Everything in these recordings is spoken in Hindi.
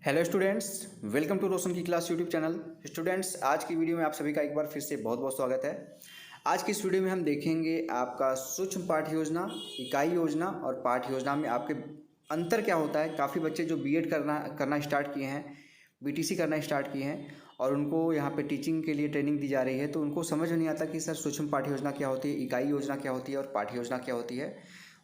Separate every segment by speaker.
Speaker 1: हेलो स्टूडेंट्स, वेलकम टू रोशन की क्लास यूट्यूब चैनल। स्टूडेंट्स, आज की वीडियो में आप सभी का एक बार फिर से बहुत बहुत स्वागत है। आज की इस वीडियो में हम देखेंगे आपका सूक्ष्म पाठ्य योजना, इकाई योजना और पाठ्य योजना में आपके अंतर क्या होता है। काफ़ी बच्चे जो बीएड करना स्टार्ट किए हैं, बीटीसी करना स्टार्ट किए हैं और उनको यहाँ पे टीचिंग के लिए ट्रेनिंग दी जा रही है, तो उनको समझ नहीं आता कि सर सूक्ष्म पाठ्य योजना क्या होती है, इकाई योजना क्या होती है और पाठ्य योजना क्या होती है।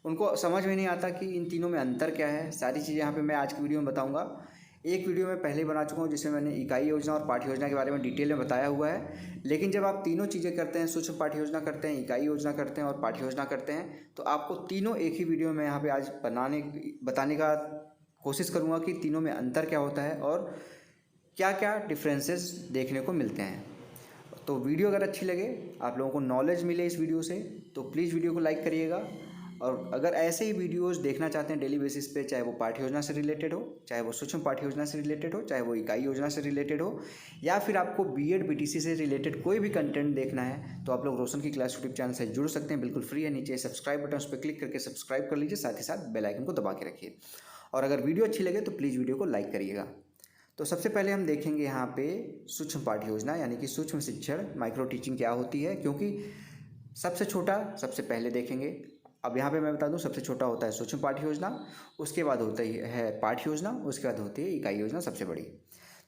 Speaker 1: उनको समझ में नहीं आता कि इन तीनों में अंतर क्या है। सारी चीज़ें यहाँ पे मैं आज की वीडियो में बताऊँगा। एक वीडियो मैं पहले ही बना चुका हूँ जिसमें मैंने इकाई योजना और पाठ्य योजना के बारे में डिटेल में बताया हुआ है। लेकिन जब आप तीनों चीज़ें करते हैं, सूक्ष्म पाठ्य योजना करते हैं, इकाई योजना करते हैं और पाठ्य योजना करते हैं, तो आपको तीनों एक ही वीडियो में यहाँ पे आज बताने का कोशिश करूँगा कि तीनों में अंतर क्या होता है और क्या क्या डिफरेंसेस देखने को मिलते हैं। तो वीडियो अगर अच्छी लगे, आप लोगों को नॉलेज मिले इस वीडियो से, तो प्लीज़ वीडियो को लाइक करिएगा। और अगर ऐसे ही वीडियोस देखना चाहते हैं डेली बेसिस पे, चाहे वो पाठ्य योजना से रिलेटेड हो, चाहे वो सूक्ष्म पाठ्य योजना से रिलेटेड हो, चाहे वो इकाई योजना से रिलेटेड हो, या फिर आपको बीएड बीटीसी से रिलेटेड कोई भी कंटेंट देखना है, तो आप लोग रोशन की क्लास यूट्यूब चैनल से जुड़ सकते हैं। बिल्कुल फ्री है। नीचे सब्सक्राइब बटन उस पर क्लिक करके सब्सक्राइब कर लीजिए, साथ ही साथ बेल आइकन को दबा के रखिए। और अगर वीडियो अच्छी लगे तो प्लीज़ वीडियो को लाइक करिएगा। तो सबसे पहले हम देखेंगे यहाँ पे सूक्ष्म पाठ्य योजना यानी कि सूक्ष्म शिक्षण, माइक्रो टीचिंग क्या होती है, क्योंकि सबसे छोटा सबसे पहले देखेंगे। अब यहाँ पे मैं बता दूँ, सबसे छोटा होता है सूक्ष्म पाठ्य योजना, उसके बाद होता है पाठ्य योजना, उसके बाद होती है इकाई योजना सबसे बड़ी।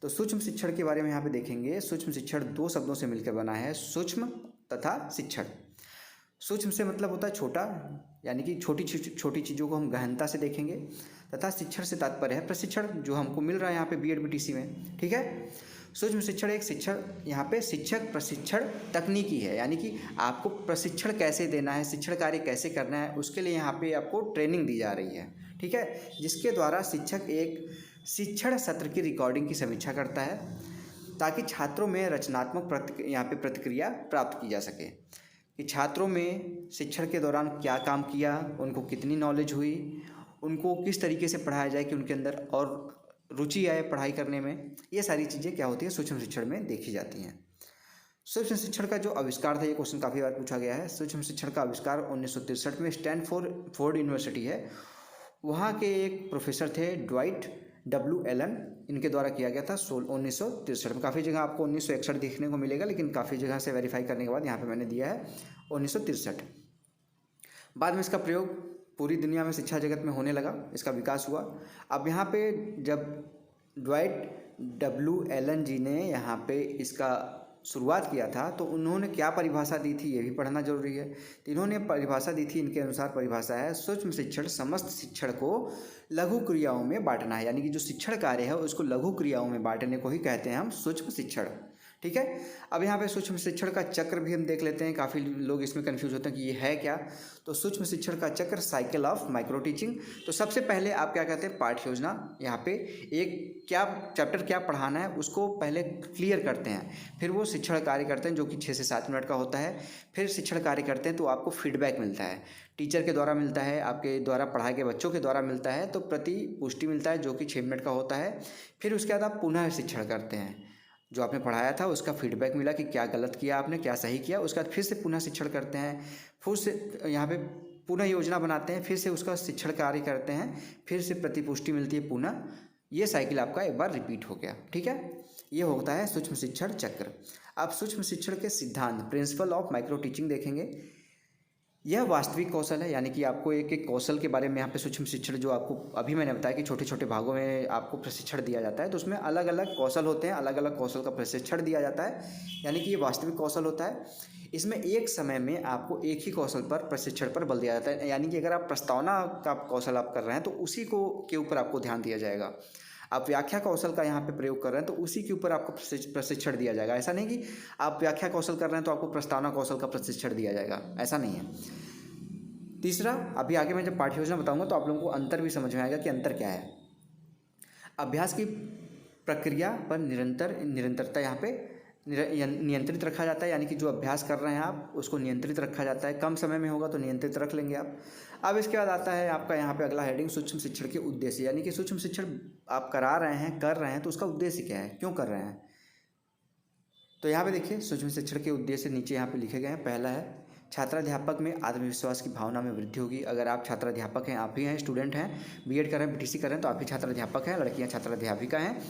Speaker 1: तो सूक्ष्म शिक्षण के बारे में यहाँ पे देखेंगे। सूक्ष्म शिक्षण दो शब्दों से मिलकर बना है, सूक्ष्म तथा शिक्षण। सूक्ष्म से मतलब होता है छोटा, यानी कि छोटी छोटी चीज़ों को हम गहनता से देखेंगे, तथा शिक्षण से तात्पर्य है प्रशिक्षण, जो हमको मिल रहा है यहाँ पे बीएड बीटीसी में। ठीक है। सूक्ष्म शिक्षण एक शिक्षण, यहाँ पे शिक्षक प्रशिक्षण तकनीकी है, यानी कि आपको प्रशिक्षण कैसे देना है, शिक्षण कार्य कैसे करना है, उसके लिए यहाँ पे आपको ट्रेनिंग दी जा रही है। ठीक है। जिसके द्वारा शिक्षक एक शिक्षण सत्र की रिकॉर्डिंग की समीक्षा करता है, ताकि छात्रों में रचनात्मक यहाँ पे प्रतिक्रिया प्राप्त की जा सके कि छात्रों में शिक्षण के दौरान क्या काम किया, उनको कितनी नॉलेज हुई, उनको किस तरीके से पढ़ाया जाए कि उनके अंदर और रुचि आए पढ़ाई करने में। ये सारी चीज़ें क्या होती है, सूक्ष्म शिक्षण में देखी जाती हैं। सूक्ष्म शिक्षण का जो आविष्कार था, ये क्वेश्चन काफ़ी बार पूछा गया है। सूक्ष्म शिक्षण का आविष्कार 1963 में स्टैनफोर्ड यूनिवर्सिटी है, वहाँ के एक प्रोफेसर थे ड्वाइट डब्ल्यू एलन, इनके द्वारा किया गया था 1963 में। काफ़ी जगह आपको 1961 देखने को मिलेगा, लेकिन काफ़ी जगह से वेरीफाई करने के बाद यहाँ पे मैंने दिया है 1963। बाद में इसका प्रयोग पूरी दुनिया में शिक्षा जगत में होने लगा, इसका विकास हुआ। अब यहाँ पे जब ड्वाइट डब्ल्यू एलन जी ने यहाँ पे इसका शुरुआत किया था, तो उन्होंने क्या परिभाषा दी थी, ये भी पढ़ना जरूरी है। तो इन्होंने परिभाषा दी थी, इनके अनुसार परिभाषा है, सूक्ष्म शिक्षण समस्त शिक्षण को लघु क्रियाओं में बांटना है, यानी कि जो शिक्षण कार्य है उसको लघु क्रियाओं में बांटने को ही कहते हैं हम सूक्ष्म शिक्षण। ठीक है। अब यहाँ पे सूक्ष्म शिक्षण का चक्र भी हम देख लेते हैं। काफ़ी लोग इसमें कंफ्यूज होते हैं कि ये है क्या। तो सूक्ष्म शिक्षण का चक्र, साइकिल ऑफ माइक्रो टीचिंग। तो सबसे पहले आप क्या कहते हैं, पाठ्य योजना। यहाँ पे एक क्या चैप्टर क्या पढ़ाना है उसको पहले क्लियर करते हैं, फिर वो शिक्षण कार्य करते हैं जो कि 6 से 7 मिनट का होता है। फिर शिक्षण कार्य करते हैं तो आपको फीडबैक मिलता है, टीचर के द्वारा मिलता है, आपके द्वारा पढ़ाए गए बच्चों के द्वारा मिलता है, तो प्रति पुष्टि मिलता है जो कि 6 मिनट का होता है। फिर उसके बाद आप पुनः शिक्षण करते हैं, जो आपने पढ़ाया था उसका फीडबैक मिला कि क्या गलत किया आपने, क्या सही किया। उसके बाद फिर से पुनः शिक्षण करते हैं, फिर से यहाँ पे पुनः योजना बनाते हैं, फिर से उसका शिक्षण कार्य करते हैं, फिर से प्रतिपुष्टि मिलती है पुनः। ये साइकिल आपका एक बार रिपीट हो गया। ठीक है। ये होता है सूक्ष्म शिक्षण चक्र। आप सूक्ष्म शिक्षण के सिद्धांत, प्रिंसिपल ऑफ माइक्रो टीचिंग देखेंगे। यह वास्तविक कौशल है, यानी कि आपको एक एक कौशल के बारे में यहाँ पे सूक्ष्म शिक्षण, जो आपको अभी मैंने बताया कि छोटे छोटे भागों में आपको प्रशिक्षण दिया जाता है, तो उसमें अलग अलग कौशल होते हैं, अलग अलग कौशल का प्रशिक्षण दिया जाता है, यानी कि ये वास्तविक कौशल होता है। इसमें एक समय में आपको एक ही कौशल पर प्रशिक्षण पर बल दिया जाता है, यानी कि अगर आप प्रस्तावना का कौशल आप कर रहे हैं तो उसी को के ऊपर आपको ध्यान दिया जाएगा। आप व्याख्या कौशल का यहाँ पे प्रयोग कर रहे हैं तो उसी के ऊपर आपको प्रशिक्षण दिया जाएगा। ऐसा नहीं कि आप व्याख्या कौशल कर रहे हैं तो आपको प्रस्तावना कौशल का प्रशिक्षण दिया जाएगा, ऐसा नहीं है। तीसरा, अभी आगे मैं जब पाठ्य योजना बताऊंगा तो आप लोगों को अंतर भी समझ में आएगा कि अंतर क्या है। अभ्यास की प्रक्रिया पर निरंतरता यहाँ पे नियंत्रित रखा जाता है, यानी कि जो अभ्यास कर रहे हैं आप उसको नियंत्रित रखा जाता है। कम समय में होगा तो नियंत्रित रख लेंगे आप। अब इसके बाद आता है आपका यहाँ पे अगला हेडिंग, सूक्ष्म शिक्षण के उद्देश्य, यानी कि सूक्ष्म शिक्षण आप करा रहे हैं, कर रहे हैं, तो उसका उद्देश्य क्या है, क्यों कर रहे हैं। तो यहाँ पे देखिए सूक्ष्म शिक्षण के उद्देश्य नीचे यहाँ पे लिखे गए हैं। पहला है छात्राध्यापक में आत्मविश्वास की भावना में वृद्धि होगी। अगर आप छात्राध्यापक हैं, आप भी हैं, स्टूडेंट हैं, बीएड कर रहे हैं, बीटीसी कर रहे हैं, तो आप भी छात्राध्यापक हैं, लड़कियां छात्राध्यापिका हैं,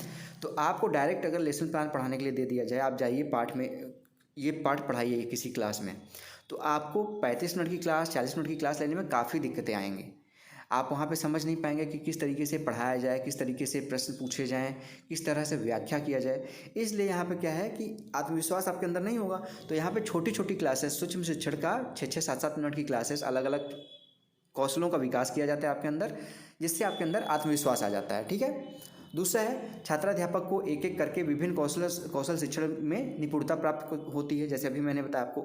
Speaker 1: तो आपको डायरेक्ट अगर लेसन प्लान पढ़ाने के लिए दे दिया जाए, आप जाइए पाठ में, ये पाठ पढ़ाइए किसी क्लास में, तो आपको 35 मिनट की क्लास, 40 मिनट की क्लास लेने में काफ़ी दिक्कतें आएंगी। आप वहाँ पे समझ नहीं पाएंगे कि किस तरीके से पढ़ाया जाए, किस तरीके से प्रश्न पूछे जाएं, किस तरह से व्याख्या किया जाए। इसलिए यहाँ पे क्या है कि आत्मविश्वास आपके अंदर नहीं होगा। तो यहाँ पे छोटी छोटी क्लासेस, सूक्ष्म शिक्षण का 6-6, 7-7 मिनट की क्लासेस, अलग अलग कौशलों का विकास किया जाता है आपके अंदर, जिससे आपके अंदर आत्मविश्वास आ जाता है। ठीक है। दूसरा है, छात्राध्यापक को एक एक करके विभिन्न कौशल शिक्षण में निपुणता प्राप्त होती है। जैसे अभी मैंने बताया, आपको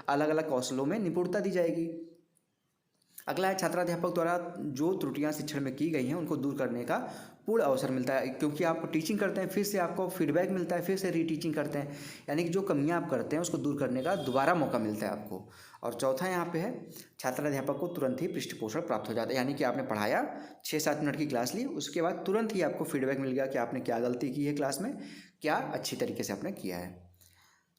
Speaker 1: अलग अलग कौशलों में निपुणता दी जाएगी। अगला है, छात्राध्यापक द्वारा जो त्रुटियां शिक्षण में की गई हैं उनको दूर करने का पूर्ण अवसर मिलता है, क्योंकि आप टीचिंग करते हैं, फिर से आपको फीडबैक मिलता है, फिर से रीटीचिंग करते हैं, यानी कि जो कमियां आप करते हैं उसको दूर करने का दोबारा मौका मिलता है आपको। और चौथा यहाँ पे है, छात्राध्यापक को तुरंत ही पृष्ठपोषण प्राप्त हो जाता है, यानी कि आपने पढ़ाया, 6-7 मिनट की क्लास ली, उसके बाद तुरंत ही आपको फीडबैक मिल गया कि आपने क्या गलती की है क्लास में, क्या अच्छी तरीके से आपने किया है।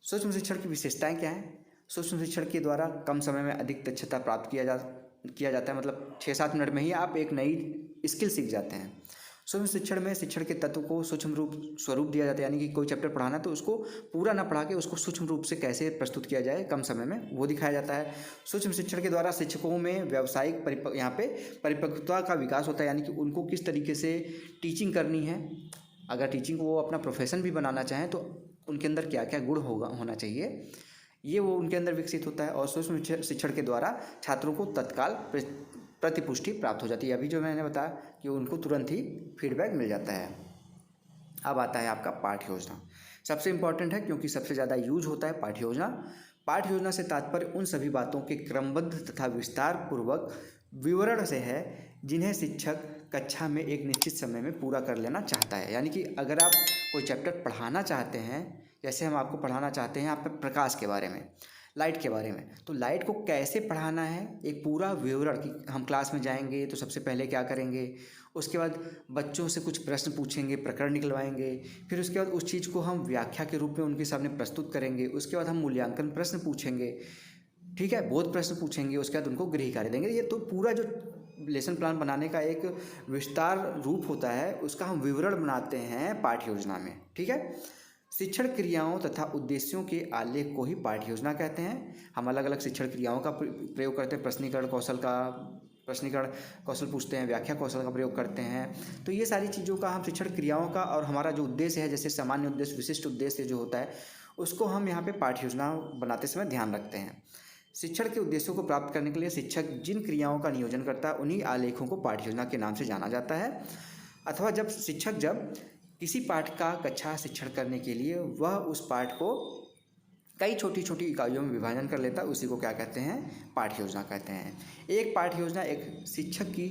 Speaker 1: सूक्ष्म शिक्षण की विशेषताएँ क्या हैं? सूक्ष्म शिक्षण के द्वारा कम समय में अधिक दक्षता प्राप्त किया जाता है, मतलब 6-7 मिनट में ही आप एक नई स्किल सीख जाते हैं। सूक्ष्म शिक्षण में शिक्षण के तत्व को सूक्ष्म स्वरूप दिया जाता है, यानी कि कोई चैप्टर पढ़ाना है तो उसको पूरा ना पढ़ा के उसको सूक्ष्म रूप से कैसे प्रस्तुत किया जाए कम समय में, वो दिखाया जाता है। सूक्ष्म शिक्षण के द्वारा शिक्षकों में व्यावसायिक यहाँ पे परिपक्वता का विकास होता है, यानी कि उनको किस तरीके से टीचिंग करनी है। अगर टीचिंग को वो अपना प्रोफेशन भी बनाना चाहें तो उनके अंदर क्या क्या गुण होना चाहिए, ये वो उनके अंदर विकसित होता है। और सूक्ष्म शिक्षण के द्वारा छात्रों को तत्काल प्रतिपुष्टि प्राप्त हो जाती है। अभी जो मैंने बताया कि उनको तुरंत ही फीडबैक मिल जाता है। अब आता है आपका पाठ्य योजना, सबसे इम्पॉर्टेंट है क्योंकि सबसे ज़्यादा यूज होता है पाठ्य योजना। पाठ्य योजना से तात्पर्य उन सभी बातों के क्रमबद्ध तथा विस्तार पूर्वक विवरण से है जिन्हें शिक्षक कक्षा में एक निश्चित समय में पूरा कर लेना चाहता है। यानी कि अगर आप कोई चैप्टर पढ़ाना चाहते हैं, जैसे हम आपको पढ़ाना चाहते हैं आप प्रकाश के बारे में, लाइट के बारे में, तो लाइट को कैसे पढ़ाना है एक पूरा विवरण, कि हम क्लास में जाएंगे तो सबसे पहले क्या करेंगे, उसके बाद बच्चों से कुछ प्रश्न पूछेंगे, प्रकरण निकलवाएंगे, फिर उसके बाद उस चीज़ को हम व्याख्या के रूप में उनके सामने प्रस्तुत करेंगे, उसके बाद हम मूल्यांकन प्रश्न पूछेंगे, ठीक है, बोध प्रश्न पूछेंगे, उसके बाद उनको गृह कार्य देंगे। ये तो पूरा जो लेसन प्लान बनाने का एक विस्तार रूप होता है, उसका हम विवरण बनाते हैं पाठ्य योजना में। ठीक है। शिक्षण क्रियाओं तथा उद्देश्यों के आलेख को ही पाठ्य योजना कहते हैं। हम अलग अलग शिक्षण क्रियाओं का प्रयोग करते हैं, प्रश्नीकरण कौशल पूछते हैं, व्याख्या कौशल का प्रयोग करते हैं। तो ये सारी चीज़ों का हम शिक्षण क्रियाओं का, और हमारा जो उद्देश्य है, जैसे सामान्य उद्देश्य, विशिष्ट उद्देश्य जो होता है, उसको हम यहाँ पे पाठ्य योजना बनाते समय ध्यान रखते हैं। शिक्षण के उद्देश्यों को प्राप्त करने के लिए शिक्षक जिन क्रियाओं का नियोजन करता है उन्हीं आलेखों को पाठ्य योजना के नाम से जाना जाता है। अथवा जब किसी पाठ का कक्षा शिक्षण करने के लिए वह उस पाठ को कई छोटी छोटी इकाइयों में विभाजन कर लेता है, उसी को क्या कहते हैं, पाठ्य योजना कहते हैं। एक पाठ्य योजना एक शिक्षक की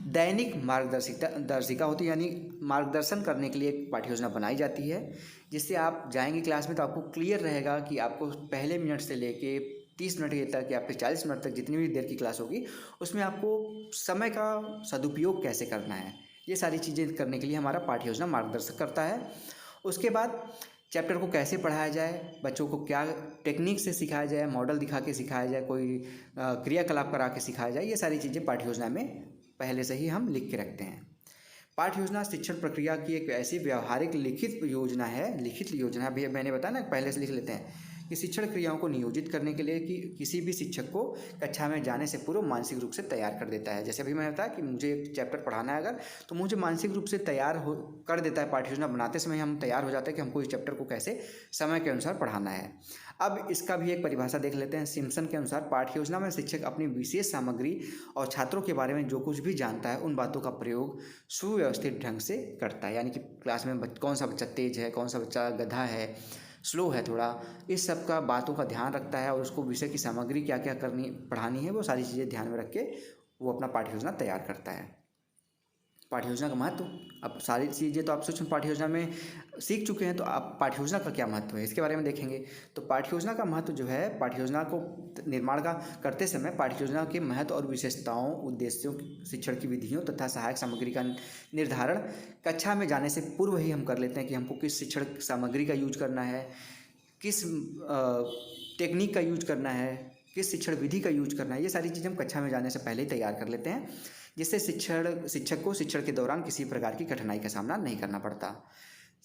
Speaker 1: दैनिक मार्गदर्शिका होती है, यानी मार्गदर्शन करने के लिए एक पाठ्य योजना बनाई जाती है, जिससे आप जाएंगे क्लास में तो आपको क्लियर रहेगा कि आपको पहले मिनट से लेके 30 मिनट तक या फिर 40 मिनट तक जितनी भी देर की क्लास होगी उसमें आपको समय का सदुपयोग कैसे करना है, ये सारी चीज़ें करने के लिए हमारा पाठ्य योजना मार्गदर्शन करता है। उसके बाद चैप्टर को कैसे पढ़ाया जाए, बच्चों को क्या टेक्निक से सिखाया जाए, मॉडल दिखा के सिखाया जाए, कोई क्रियाकलाप करा के सिखाया जाए, ये सारी चीज़ें पाठ्य योजना में पहले से ही हम लिख के रखते हैं। पाठ्य योजना शिक्षण प्रक्रिया की एक ऐसी व्यवहारिक लिखित योजना है। भी मैंने बताया ना, पहले से लिख लेते हैं कि शिक्षण क्रियाओं को नियोजित करने के लिए कि किसी भी शिक्षक को कक्षा में जाने से पूर्व मानसिक रूप से तैयार कर देता है। जैसे अभी मैंने बताया कि मुझे एक चैप्टर पढ़ाना है अगर, तो मुझे मानसिक रूप से तैयार कर देता है। पाठ्य योजना बनाते समय हम तैयार हो जाते हैं कि हमको इस चैप्टर को कैसे समय के अनुसार पढ़ाना है। अब इसका भी एक परिभाषा देख लेते हैं। सिम्पसन के अनुसार पाठ्य योजना में शिक्षक अपनी विशेष सामग्री और छात्रों के बारे में जो कुछ भी जानता है उन बातों का प्रयोग सुव्यवस्थित ढंग से करता है। यानी कि क्लास में कौन सा बच्चा तेज है, कौन सा बच्चा गधा है, स्लो है थोड़ा, इस सब का बातों का ध्यान रखता है, और उसको विषय की सामग्री क्या क्या पढ़ानी है वो सारी चीज़ें ध्यान में रख के वो अपना पाठ्य योजना तैयार करता है। पाठ्य योजना का महत्व, अब सारी चीज़ें तो आप सूक्ष्म पाठ्य योजना में सीख चुके हैं, तो आप पाठ्य योजना का क्या महत्व है इसके बारे में देखेंगे। तो पाठ्य योजना का महत्व जो है, पाठ्य योजना को निर्माण का करते समय पाठ्य योजना के महत्व और विशेषताओं, उद्देश्यों, शिक्षण की विधियों तथा सहायक सामग्री का निर्धारण कक्षा में जाने से पूर्व ही हम कर लेते हैं कि हमको किस शिक्षण सामग्री का यूज करना है, किस टेक्निक का यूज करना है, किस शिक्षण विधि का यूज करना है, ये सारी चीज़ें हम कक्षा में जाने से पहले ही तैयार कर लेते हैं, जिससे शिक्षक को शिक्षण के दौरान किसी प्रकार की कठिनाई का सामना नहीं करना पड़ता।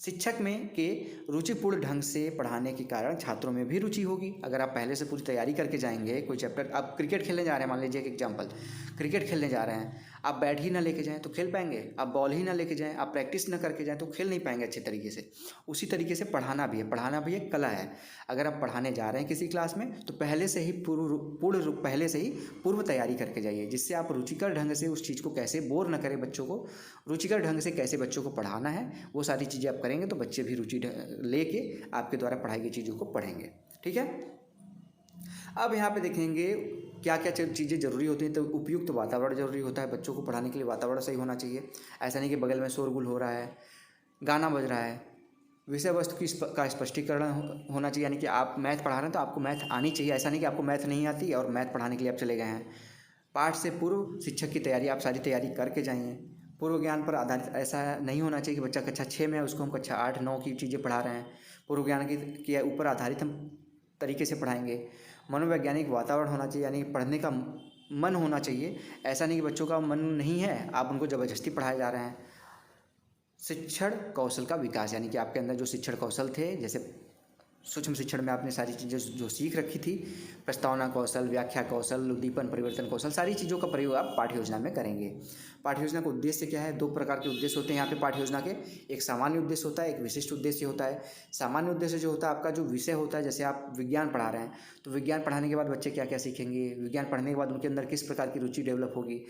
Speaker 1: शिक्षक में के रुचिपूर्ण ढंग से पढ़ाने के कारण छात्रों में भी रुचि होगी। अगर आप पहले से पूरी तैयारी करके जाएंगे, कोई चैप्टर, आप क्रिकेट खेलने जा रहे हैं, मान लीजिए एक एग्जांपल, क्रिकेट खेलने जा रहे हैं, आप बैट ही ना लेके जाएं तो खेल पाएंगे, आप बॉल ही ना लेके जाएं, आप प्रैक्टिस ना करके जाएं तो खेल नहीं पाएंगे अच्छे तरीके से। उसी तरीके से पढ़ाना भी है, पढ़ाना भी एक कला है। अगर आप पढ़ाने जा रहे हैं किसी क्लास में तो पहले से ही पूर्व तैयारी करके जाइए, जिससे आप रुचिकर ढंग से उस चीज़ को कैसे बोर न करें बच्चों को, रुचिकर ढंग से कैसे बच्चों को पढ़ाना है, वो सारी चीज़ें आप करेंगे तो बच्चे भी रुचि लेके आपके द्वारा पढ़ाई की चीज़ों को पढ़ेंगे। ठीक है, अब यहाँ पे देखेंगे क्या क्या चीज़ें ज़रूरी होती हैं। तो उपयुक्त वातावरण जरूरी होता है, बच्चों को पढ़ाने के लिए वातावरण सही होना चाहिए। ऐसा नहीं कि बगल में शोरगुल हो रहा है, गाना बज रहा है। विषय वस्तु का स्पष्टीकरण होना चाहिए, यानी कि आप मैथ पढ़ा रहे हैं तो आपको मैथ आनी चाहिए। ऐसा नहीं कि आपको मैथ नहीं आती और मैथ पढ़ाने के लिए आप चले गए हैं। पाठ से पूर्व शिक्षक की तैयारी, आप सारी तैयारी करके जाइए। पूर्व ज्ञान पर आधारित, ऐसा नहीं होना चाहिए कि बच्चा कक्षा 6 में है उसको हम कक्षा 8, 9 की चीज़ें पढ़ा रहे हैं। पूर्व ज्ञान के ऊपर आधारित हम तरीके से पढ़ाएंगे। मनोवैज्ञानिक वातावरण होना चाहिए, यानी पढ़ने का मन होना चाहिए। ऐसा नहीं कि बच्चों का मन नहीं है, आप उनको ज़बरदस्ती पढ़ाए जा रहे हैं। शिक्षण कौशल का विकास, यानी कि आपके अंदर जो शिक्षण कौशल थे, जैसे सूक्ष्म शिक्षण में आपने सारी चीज़ें जो सीख रखी थी, प्रस्तावना कौशल, व्याख्या कौशल, उद्दीपन परिवर्तन कौशल, सारी चीज़ों का प्रयोग आप पाठ्य योजना में करेंगे। पाठ्य योजना का उद्देश्य क्या है? 2 प्रकार के उद्देश्य होते हैं यहाँ पे पाठ्य योजना के। एक सामान्य उद्देश्य होता है, एक विशिष्ट उद्देश्य होता है। सामान्य उद्देश्य जो होता है आपका जो विषय होता है, जैसे आप विज्ञान पढ़ा रहे हैं तो विज्ञान पढ़ाने के बाद बच्चे क्या क्या सीखेंगे, विज्ञान पढ़ने के बाद उनके अंदर किस प्रकार की रुचि डेवलप होगी।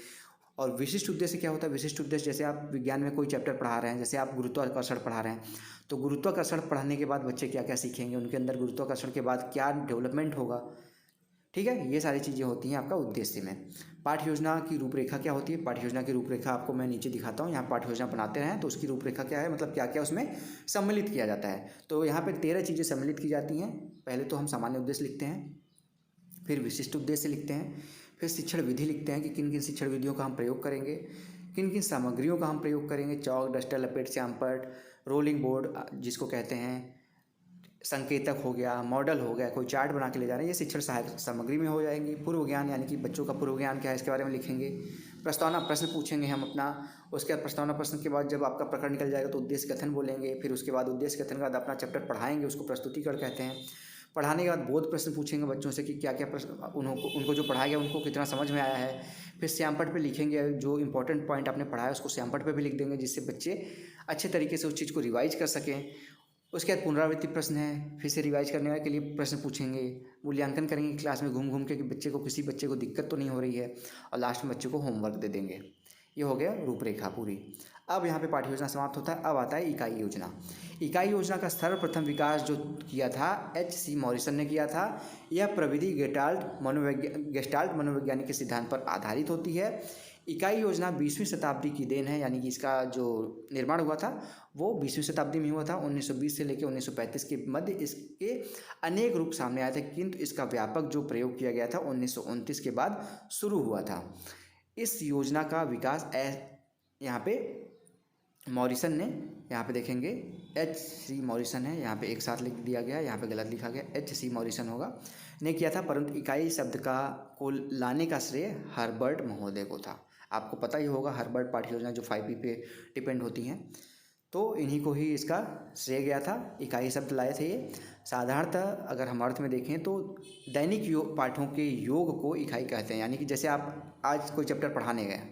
Speaker 1: और विशिष्ट उद्देश्य क्या होता है? विशिष्ट उद्देश्य, जैसे आप विज्ञान में कोई चैप्टर पढ़ा रहे हैं, जैसे आप गुरुत्वाकर्षण पढ़ा रहे हैं तो गुरुत्वाकर्षण पढ़ाने के बाद बच्चे क्या क्या सीखेंगे, उनके अंदर गुरुत्वाकर्षण के बाद क्या डेवलपमेंट होगा। ठीक है, ये सारी चीज़ें होती हैं आपका उद्देश्य में। पाठ्य योजना की रूपरेखा क्या होती है? पाठ्य योजना की रूपरेखा आपको मैं नीचे दिखाता हूँ। यहाँ पाठ्य योजना बनाते हैं तो उसकी रूपरेखा क्या है, मतलब क्या क्या उसमें सम्मिलित किया जाता है। तो यहाँ पर 13 चीज़ें सम्मिलित की जाती हैं। पहले तो हम सामान्य उद्देश्य लिखते हैं, फिर विशिष्ट उद्देश्य लिखते हैं, फिर शिक्षण विधि लिखते हैं कि किन किन शिक्षण विधियों का हम प्रयोग करेंगे, किन किन सामग्रियों का हम प्रयोग करेंगे। चौक, डस्टर, लपेट, श्यामपट्ट, रोलिंग बोर्ड जिसको कहते हैं, संकेतक हो गया, मॉडल हो गया, कोई चार्ट बना के ले जा रहे हैं, ये शिक्षण सहायक सामग्री में हो जाएंगी। पूर्व ज्ञान, यानी कि बच्चों का पूर्व ज्ञान क्या है इसके बारे में लिखेंगे। प्रस्तावना प्रश्न पूछेंगे हम अपना, उसके बाद प्रस्तावना प्रश्न के बाद जब आपका प्रकरण निकल जाएगा तो उद्देश्य कथन बोलेंगे। फिर उसके बाद उद्देश्य कथन के बाद अपना चैप्टर पढ़ाएंगे, उसको प्रस्तुतिकरण कहते हैं। पढ़ाने के बाद बोध प्रश्न पूछेंगे बच्चों से कि क्या क्या प्रश्न उनको जो पढ़ाया गया उनको कितना समझ में आया है। फिर श्यामपट्ट पे लिखेंगे, जो इंपॉर्टेंट पॉइंट आपने पढ़ाया उसको श्यामपट्ट पे भी लिख देंगे, जिससे बच्चे अच्छे तरीके से उस चीज़ को रिवाइज कर सकें। उसके बाद पुनरावृत्ति प्रश्न है, फिर से रिवाइज करने के लिए प्रश्न पूछेंगे। मूल्यांकन करेंगे क्लास में घूम घूम के कि किसी बच्चे को दिक्कत तो नहीं हो रही है, और लास्ट में बच्चे को होमवर्क दे देंगे। ये हो गया रूपरेखा पूरी। अब यहाँ पे पाठ्य योजना समाप्त होता है। अब आता है इकाई योजना। इकाई योजना का सर्वप्रथम विकास जो किया था H.C. मॉरिसन ने किया था। यह प्रविधि गेस्टाल्ट मनोवैज्ञानिक के सिद्धांत पर आधारित होती है। इकाई योजना 20वीं शताब्दी की देन है, यानी कि इसका जो निर्माण हुआ था वो 20वीं शताब्दी में हुआ था। 1920 से लेकर 1935 के मध्य इसके अनेक रूप सामने आए थे, किंतु इसका व्यापक जो प्रयोग किया गया था 1929 के बाद शुरू हुआ था। इस योजना का विकास यहाँ पे मॉरिसन ने, यहाँ पे देखेंगे H.C. मॉरिसन है, यहाँ पे एक साथ लिख दिया गया, यहाँ पे गलत लिखा गया, H.C. मॉरिसन होगा, ने किया था। परंतु इकाई शब्द को लाने का श्रेय हर्बर्ट महोदय को था। आपको पता ही होगा हर्बर्ट पाठ्य योजना जो 5P पे डिपेंड होती हैं, तो इन्हीं को ही इसका श्रेय गया था। इकाई शब्द लाए थे ये। साधारणतः अगर हम अर्थ में देखें तो दैनिक पाठों के योग को इकाई कहते हैं। यानी कि जैसे आप आज कोई चैप्टर पढ़ाने गए,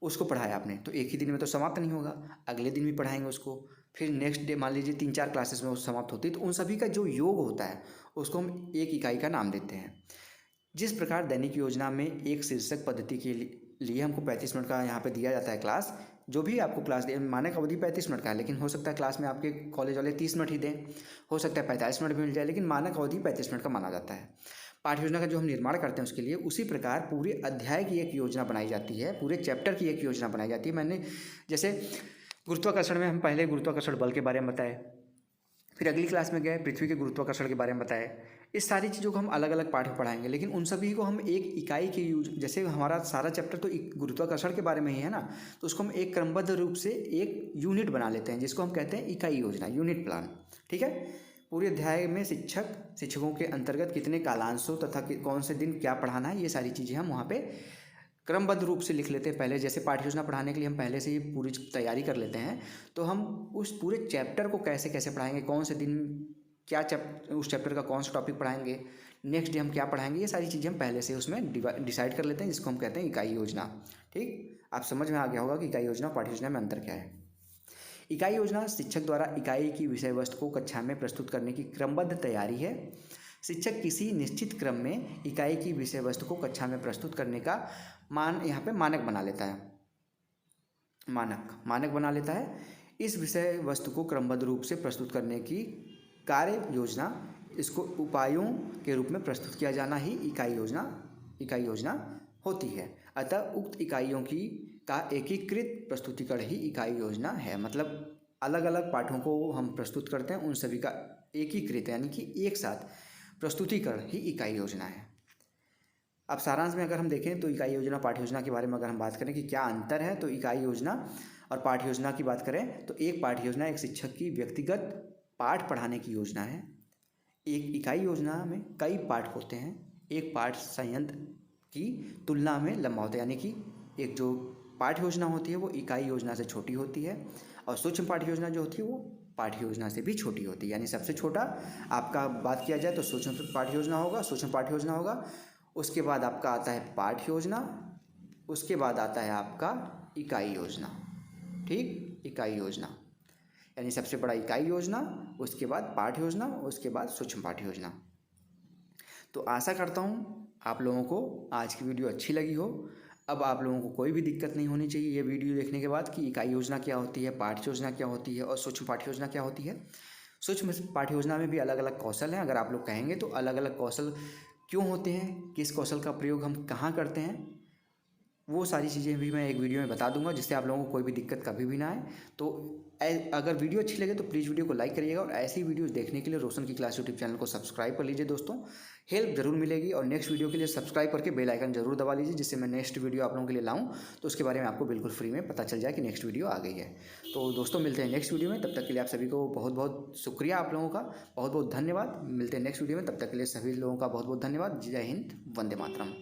Speaker 1: उसको पढ़ाया आपने तो एक ही दिन में तो समाप्त नहीं होगा, अगले दिन भी पढ़ाएंगे उसको, फिर नेक्स्ट डे मान लीजिए 3-4 क्लासेस में वो समाप्त होती है, तो उन सभी का जो योग होता है उसको हम एक इकाई का नाम देते हैं। जिस प्रकार दैनिक योजना में एक शीर्षक पद्धति के लिए हमको 35 मिनट का यहाँ पे दिया जाता है क्लास, जो भी आपको क्लास दे, मानक अवधि 35 मिनट का है, लेकिन हो सकता है क्लास में आपके कॉलेज वाले 30 मिनट ही दें, हो सकता है 45 मिनट भी मिल जाए, लेकिन मानक अवधि 35 मिनट का माना जाता है। पाठ्य योजना का जो हम निर्माण करते हैं उसके लिए उसी प्रकार पूरे अध्याय की एक योजना बनाई जाती है, पूरे चैप्टर की एक योजना बनाई जाती है। मैंने जैसे गुरुत्वाकर्षण में हम पहले गुरुत्वाकर्षण बल के बारे में बताए, फिर अगली क्लास में गए पृथ्वी के गुरुत्वाकर्षण के बारे में बताए। इस सारी चीज़ों को हम अलग अलग पाठ में पढ़ाएंगे, लेकिन उन सभी को हम एक इकाई के यूज, जैसे हमारा सारा चैप्टर तो गुरुत्वाकर्षण के बारे में ही है ना, तो उसको हम एक क्रमबद्ध रूप से एक यूनिट बना लेते हैं, जिसको हम कहते हैं इकाई योजना, यूनिट प्लान। ठीक है, पूरे अध्याय में शिक्षकों के अंतर्गत कितने कालांशों तथा कौन से दिन क्या पढ़ाना है, ये सारी चीज़ें हम वहाँ पे क्रमबद्ध रूप से लिख लेते हैं। पहले जैसे पाठ्य योजना पढ़ाने के लिए हम पहले से ही पूरी तैयारी कर लेते हैं, तो हम उस पूरे चैप्टर को कैसे कैसे पढ़ाएंगे, कौन से दिन क्या उस चैप्टर का कौन सा टॉपिक पढ़ाएंगे, नेक्स्ट डे हम क्या पढ़ाएंगे, ये सारी चीज़ें हम पहले से उसमें डिसाइड कर लेते हैं, जिसको हम कहते हैं इकाई योजना। ठीक, आप समझ में आ गया होगा कि इकाई योजना पाठ्य योजना में अंतर क्या है। इकाई योजना शिक्षक द्वारा इकाई की विषय वस्तु को कक्षा में प्रस्तुत करने की क्रमबद्ध तैयारी है। शिक्षक किसी निश्चित क्रम में इकाई की विषय वस्तु को कक्षा में प्रस्तुत करने का यहाँ पे मानक बना लेता है। मानक बना लेता है। इस विषय वस्तु को क्रमबद्ध रूप से प्रस्तुत करने की कार्य योजना, इसको उपायों के रूप में प्रस्तुत किया जाना ही इकाई योजना होती है। अतः उक्त इकाइयों का एकीकृत प्रस्तुतिकरण ही इकाई योजना है। मतलब अलग अलग पाठों को हम प्रस्तुत करते हैं, उन सभी का एकीकृत यानी कि एक साथ प्रस्तुतिकरण ही इकाई योजना है। अब सारांश में अगर हम देखें तो इकाई योजना पाठ्य योजना के बारे में अगर हम बात करें कि क्या अंतर है, तो इकाई योजना और पाठ्य योजना की बात करें तो एक पाठ्य योजना एक शिक्षक की व्यक्तिगत पाठ पढ़ाने की योजना है। एक इकाई योजना में कई पाठ होते हैं। एक पाठ संयंत्र की तुलना में लंबा होता है, यानी कि एक जो पाठ्य योजना होती है वो इकाई योजना से छोटी होती है, और सूक्ष्म पाठ्य योजना जो होती है वो पाठ्य योजना से भी छोटी होती है। यानी सबसे छोटा आपका बात किया जाए तो सूक्ष्म पाठ्य योजना होगा, उसके बाद आपका आता है पाठ्य योजना, उसके बाद आता है आपका इकाई योजना। ठीक, इकाई योजना यानी सबसे बड़ा इकाई योजना, उसके बाद पाठ्य योजना, उसके बाद सूक्ष्म पाठ्य योजना। तो आशा करता हूँ आप लोगों को आज की वीडियो अच्छी लगी हो। अब आप लोगों को कोई भी दिक्कत नहीं होनी चाहिए ये वीडियो देखने के बाद कि इकाई योजना क्या होती है, पाठ्य योजना क्या होती है और सूक्ष्म पाठ्य योजना क्या होती है। सूक्ष्म पाठ्य योजना में भी अलग अलग कौशल हैं। अगर आप लोग कहेंगे तो अलग अलग कौशल क्यों होते हैं, किस कौशल का प्रयोग हम कहाँ करते हैं, वो सारी चीज़ें भी मैं एक वीडियो में बता दूंगा, जिससे आप लोगों को कोई भी दिक्कत कभी भी ना आए। तो अगर वीडियो अच्छी लगे तो प्लीज़ वीडियो को लाइक करिएगा, और ऐसी वीडियोस देखने के लिए रोशन की क्लास यूट्यूब चैनल को सब्सक्राइब कर लीजिए दोस्तों, हेल्प ज़रूर मिलेगी। और नेक्स्ट वीडियो के लिए सब्सक्राइब करके बेल आइकन जरूर दबा लीजिए, जिससे मैं नेक्स्ट वीडियो आप लोगों के लिए लाऊं तो उसके बारे में आपको बिल्कुल फ्री में पता चल जाए कि नेक्स्ट वीडियो आ गई है। तो दोस्तों मिलते हैं नेक्स्ट वीडियो में, तब तक के लिए आप सभी को बहुत बहुत शुक्रिया, आप लोगों का बहुत बहुत धन्यवाद। मिलते हैं नेक्स्ट वीडियो में, तब तक के लिए सभी लोगों का बहुत बहुत धन्यवाद। जय हिंद, वंदे मातरम।